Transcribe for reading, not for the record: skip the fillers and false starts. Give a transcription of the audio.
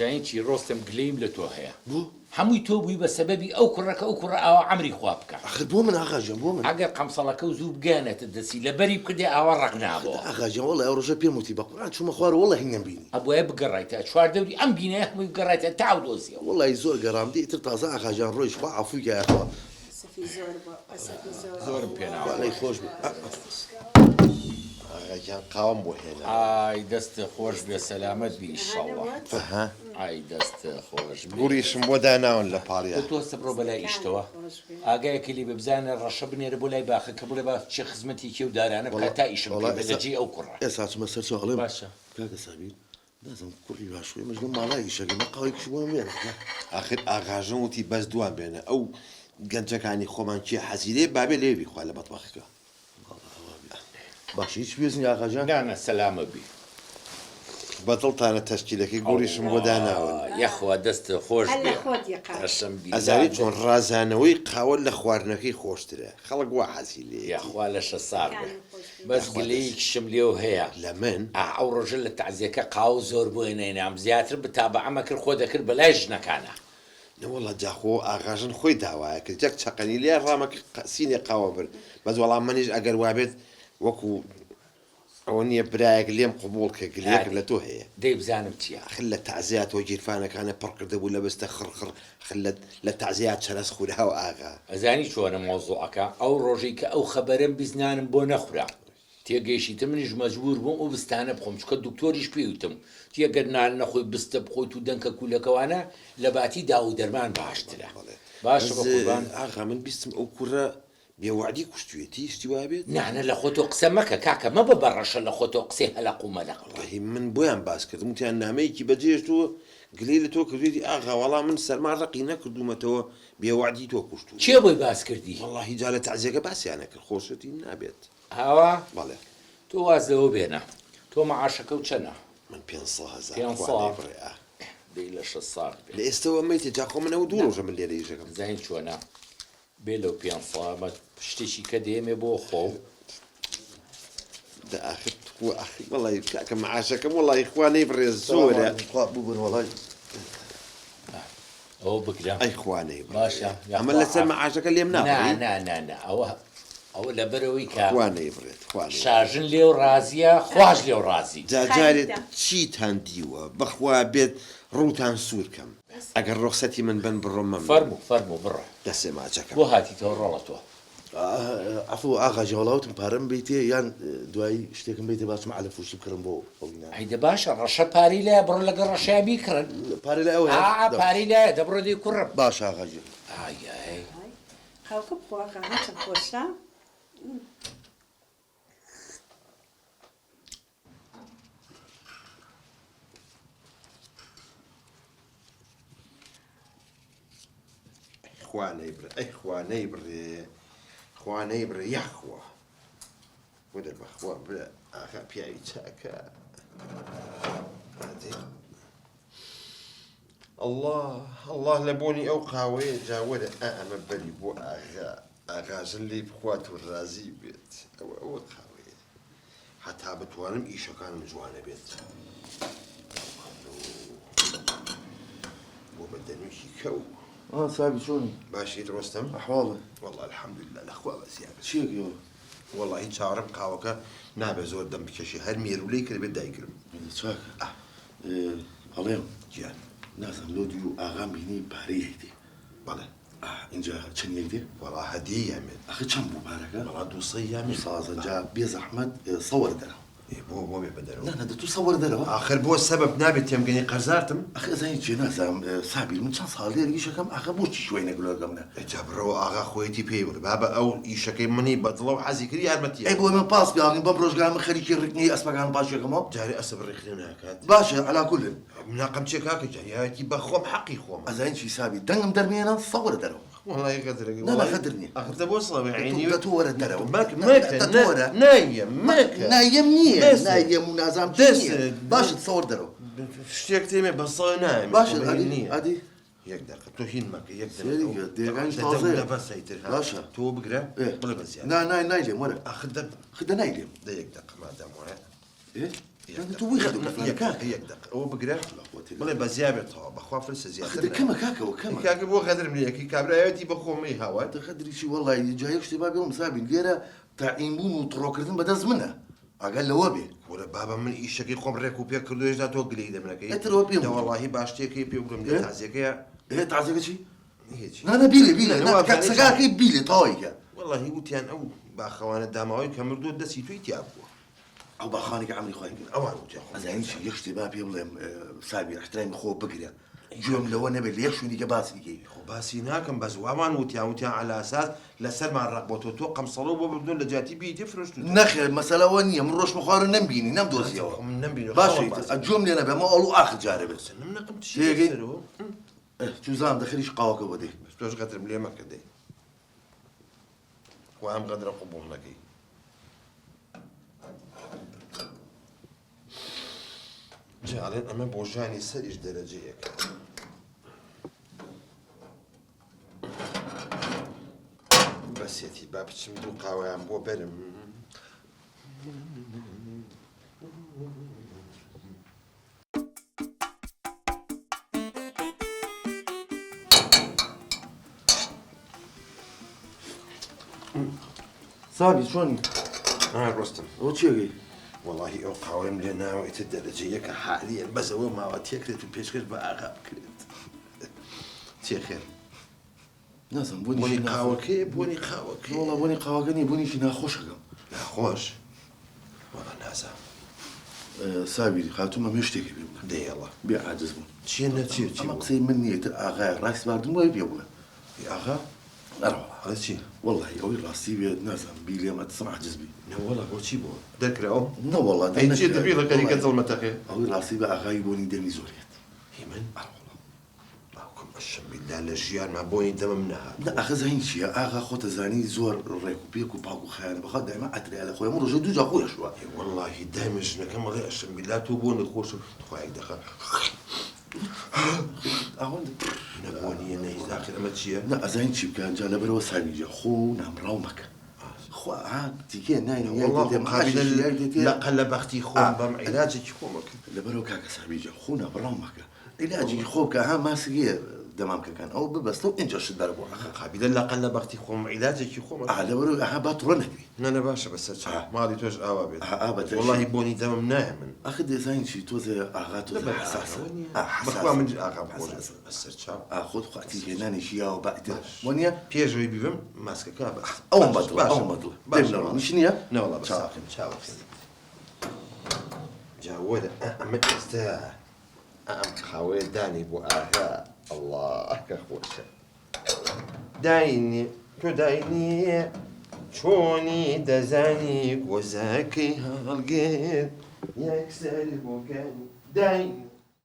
زاینی ڕۆستم گلەیم لە تۆ هەیە بۆ هەمووی تۆ بووی بە سەبەبی ئەو کوڕەکە ئەو کوڕە ئاوا عەمری خوا بکە ئاخر بۆ من ئاغاجان بۆ من ئەگەر قەمسەڵەکە و زوو بگەنێتە دەسی لە بەری بکردێ ئاوا ڕەق نابەوە ئاغاجان وەڵی ئەو ڕۆژە پێم وتی بە قورئان چوومە خوارە وەڵی هینگەم بینی ئەبووایە بگەڕایتە چوار دەوری ئەم بینەیە هەمووی بگەڕایتە تاو دۆزیەوە وەڵی زۆر گەڕام دی ئیتر تازە ئاغاجان ڕۆیش خوا عەفوی کایەخوا زۆرم پێ ناوە وەڵی خۆش بێ ئاغاجان قاوەم بۆ هێنا ئای دەستە خۆش بێ سەلامەت بی ئیشەڵڵا ئەها ئای دەستە خۆش بێ گوریشم بۆ داناون لە پاڵیا تۆ سەبڕۆ بەلای ئیشتەوە ئاگایەکی لی ببزانە ڕەشە بنێرە بۆ لای باخەکە بڵێ با چه خزمەتی کێ و دارانە بکە تا ئیشم پێ بێ لەجێ ئەو کوڕە ئێستا چمە سەر چۆ هەڵێم باشە کاکە سابیر نازم کوڕی باشوێ مەژنە ماڵای ئیشەکە نەقاوێکش بۆ مێنە آخر ئاغاژن وتی بەس دوان بێنە ئەو گەنجەکانی خۆمان کێ حەزیرێ بابێ لێوی خوا لە بەتبەخەکە باش هیچ وێزنی ئاغاجان دانە سەلامە بی بەدڵتانە تەشکیلەکەی گوریشم بۆ داناون یەخوا دەستە خۆش هەر لە بێ خۆت یقا ئەشەم بی ئەزاری چۆن ڕازانەوەی قاوە لە خواردنەکەی خۆشترە خەڵک وا حەزی لێ یاخوا لەشە سار بێ بەس گلەیەکیشم لێو هەیە لە من ئەو ڕۆژە لە تەعزیەکە قاو زۆر بۆی نەینام زیاتر بتابعەمە کرد خۆ دەکرد بەلای ژنەکانە نەوەڵە جاخۆ ئاغاژن خۆی داوایە کرد جەک چەقەنی لێ ڕامەکە سینێ قاوە برد بەس وەڵام منیش ئەگەر وابێت وەکو ئەوە نییە برایەک لێم قوبوڵ کە گلێک لە تۆ هەیە دەی بزانم چییە خل لە تعزیاتەوە گیرفانەکانە پڕ کرده بوو لە بەستە خڕخڕ خل لە تعزیات چەرەس خوراها و ئاغا ئەزانی چۆنە مۆزوعەکە ئەو ڕۆژەی کە ئەو خەبەرم بیزنانم بۆ نەخورا تێگەیشتم منیش مەجبور بووم ئەو بستانە بخۆم چکە دکتۆریش پێوتم تێگەر نان نەخۆی بستە بخۆیت و دەنکە کوولەکەوانە لە باتی داو دەرمان باشترە باش قوربان ئاغا من بیستم ئەو کوڕە بێوعدی کوشتوێتی شتی وابێت نانە لە خۆتۆ قسە مەکە کاکە مەبە بەڕەشە لە خۆتۆ قسەی هەلق و مەلق وەهی من بۆیان باس کردم وتیان نامەیەکی بەجێشتووە گلەی لە تۆ کردوێتی ئاغا وەڵام من سەرما ڕقی نەکردومەتەوە بێوعدی تۆ کوشتو چێ بۆی باس کردی وەڵڵاهی جا لە تعزیەکە باسییانە کرد خۆشەتی نابێت هاوا بەڵێ تۆ وازەوە بێنە تۆ مەعاشەکە و چەنە من 500,000 500. بڕێ دەی لە 6 ساڵ بێ لە ئێستەوە مەیتە جاخۆ منەوە دوو ڕۆژە من لێرە یژەکەم زین چۆنە بێ لەو 500 شتێکی کە دێمێ بۆ خۆ داخر ئەخی وڵی کاکە معاشەکەم وڵی خوانەی بڕێ زۆرە خوا بوو بن وەڵای ئەوە بگرە ئەی خوانەی باشە ئەمە لەسەر معاشەکە لێم ناڕێ نا ئەوە لەبەرەوەی کە خوانەی بڕێت خوانەی شاژن لێو ڕازیە خوش لێو ڕازی جارێت چیتان دیوە بەخوا بێت ڕووتان سوورکەم ئەگەر ڕۆخسەتی من بن بڕۆمە فەرموو بڕە دەسێ ماچەکە بۆ هاتیتەوە ڕۆڵەتەوە عفو ئاغاجان وەڵاوتم پارەم بیتێ یان دوایی شتێکم بیتێ باشم علە فوشی بکڕم بۆ ئەوینا هەیدە باشە ڕەشە پاری لایە بڕۆ لەگەڵ ڕەشای بیکڕن پارە لە ئەوە پاری لایە دەبڕۆ دەی کوڕم باش ئاغاجی ئای خەڵکە بخواکە هەچەند خۆشە خوانەی بڕێ ئەی خوانەی بڕێ خوانەی بڕێ یاخوا وەدە بەخوا برە ئاخا پیاوی چاکە الله لە بۆنی ئەو قاوەیە جاوەرە ئەمە بەری بۆ ئاغاژن لێی بخوات و ڕازی بێت ئەوە قاوەیە هەتا بتوانم ئیشەکانم جوانە بێت بۆ بەدەنوشی کەو سابی چۆنی باشیت ڕۆستەم ئەحواڵە والله الحەمدولله لەخوا بەزیابێت چیەکەوە والله هیچ چاڕم قاوەکە نابێ زۆر دەم بکەشی هەر مێرولەی کرد بێت دایکرم چاکە هەڵێم گیان نازم لۆدی و ئاغام بینی پارەی هەیدێ بەڵێ اینجا چەند یەک دێ وەڵا هەدیە یامێت ئەخە چەند بوو پارەکە وەڵا 200 یامێت سازەنجا بێ زەحمەت سەوەر دەرەوە بۆ بێ بەدەرەوە نە تو سەوەر دەرەوە آخر بۆ سەبەب نابێت تێمگەنی قەرزارتم ئەخە زای چێ نازام سابیر من چەند ساڵ لێرگیشەکەم ئاخە بۆچی شوێنە گولەکەمنە ئەجا بڕەوە ئاغا خۆیەتی پێی بڕ بابە ئەو ئیشەکەی منی بەدڵە و حەزی کردی یارمەتی ئەی بۆ من پاس بیاڵین بەم ڕۆژگارمە خەریکی ڕکنی ئەسپەکان باشەکەمەوە جارێ ئەسە بڕێخێ ناکات باشە علاکولن مناقم چێ کاکە جاریەتی بە خۆم حەقی خۆم ئەزای چی سابی دەنگم دەرمێنە سەوەرە دەرەوە والله قدرك لا خدر نییە اخذت بوصله يعني تۆرە دەرەوە تۆرە نایم مەکە نایم نییە نایم و نازام باشت سەوەر دەرەوە شتێک تێمێ بەسڵ نایم باشە ئەدی یەک دەقە تۆ هین مەکە یەک دێگانی تازەیە بەسەیتر باشە تۆ بگرە بڵێ بەزیان نایلێم وەرە آخر خدە نایلێم دە یەک دەقە مادام وایە تو وي خدمة كاك هيك دقة هو بقرا والله بزيابة بخوا فلوس زيادة خد كما كاكا وكما كاك بو خدر مني كي كابرايتي بخو مي هوا تخدري شي والله جاي اشتباب يوم سابي لقينا تعيمون وتروكرتين بدز منها اقل لوابي ولا بابا من ايشكي قوم ريكو بيا كردوش دا توقلي دا منك اترو بيهم والله باشتيكي بيوم دي تعزيك يا ايه تعزيك شي هيك انا بيلي سقاكي بيلي طايقه والله وتيان او باخوان الدماوي كمردود دسي تويتي ابو او باخانك عمري خويا اوان وتيان زين شي يشتي باب يوم سابي احترامي خو بقرا جوم لو انا باللي يشوني كباسي كي باسيناكم بس وامان وتيان على اساس لسر مع الرقبه وتوقم صلوب وبدون لجاتي بي تفرش نخي مسألة ونية من روش مخار نمبيني نم دوزي يوا نمبيني باشي الجملة أنا بما أولو آخر جاربة نمنا قمت شيء شو زام دخليش قاوك ودي بس توش قدر مليا ما كدي وعم قدر قبول لكي جعلن أما بوجاني سريج درجيك بس يتي باب تشمدو قاوي عم بو برم صابي شلوني؟ رستم وشيء والله او قاوم لنا ويتدرجيك حاليا بس هو ما تيكرت بيشكش بقى كريت تيخير نازم بوني قاوكي بوني قاوكي والله بوني قاوكني بوني شي خوش حقا لا خوش والله نازم صابي خاتوما مشتكي بيبقى دي يلا بيع عجز بون تشينا تشي أما قصير مني أغا راس باردون ما يبيبقى يا اغا أروح هذا شي والله أوي راسي بيد نازم بيلي ما تسمع جزبي لا والله هو شي بو ذكر او لا والله اي شي دبي لك اللي كتل متاخي أوي راسي بقى غايبوني دمي زوريت يمن معكم الشم بالله الجيان مع بوني دم منها لا أخذ هين شيء أغا خوت زاني زور ريكو بيكو باكو خيان بخد دائما أدري على خويا مرة جدو جا خويا شوي والله دائما شنو كم غير الشم بالله توبون تخوش خويا دخل أهون نبوني انا داخل اما تشي لا أزين شيء كان جا لبرو سامي جا خو نام راومك خو عاد تيجي ناين والله مقابل لا قلب اختي خوم بم علاجك خومك لبرو كاكا سامي جا خو نام راومك علاجي خوك ها ما سقيه دمامك كان أو بس لو إنجا شد دربو قابل لا قلب اختي خوم علاجك خومك لبرو ها باترونك انا باشا بس مالي توج اوابد أبدا والله بوني دم ناعم أخذ زين شيء توزي أغاتو لا حساسة بخوا من اغا بس تشاو أخذ خاتي هناني شيا وبعد ونيا بيجوي بيفم ماسكه كابس أو مطلع دبنا مش نيا لا والله بس تشاو جاود اما استا ام خاوي داني بو اغا الله كخوشه دايني كدايني شوني دزاني وزاكي هالقيت يكسر بوكاني دايني